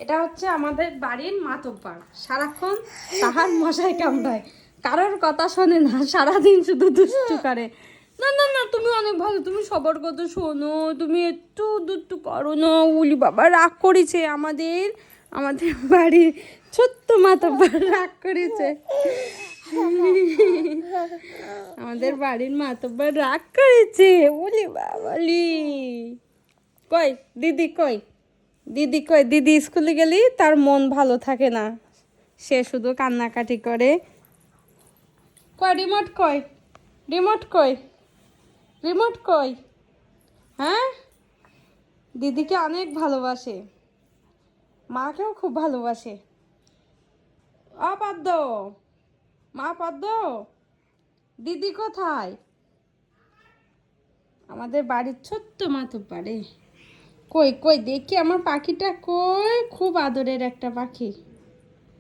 এটা হচ্ছে আমাদের বাড়ির মাতব্বর, সারাক্ষণ তাহার মশাই কামড়ায়, কারোর কথা শোনে না, সারাদিন শুধু দুষ্টু করে। না না না, তুমি অনেক ভালো, তুমি সবার কথা শোনো, তুমি একটু দুষ্টু করো না। উলি বাবা রাগ করেছে, আমাদের আমাদের বাড়ির ছোট্ট মাতব্বর রাগ করেছে। আমাদের বাড়ির মাতব্বর রাগ করেছে। উলি বাবালি, কই দিদি কই, দিদি কই, দিদি স্কুলে গেলি তার মন ভালো থাকে না, সে শুধু কান্নাকাটি করে। কই রিমোট কই, রিমোট কই, রিমোট কই? হ্যাঁ, দিদিকে অনেক ভালোবাসে, মাকেও খুব ভালোবাসে। পদ্ম, মা পদ্ম, দিদি কোথায়? আমাদের বাড়ির ছোট্ট মাতব্বরে। কই কই দেখি আমার পাখিটা কই, খুব আদরের একটা পাখি।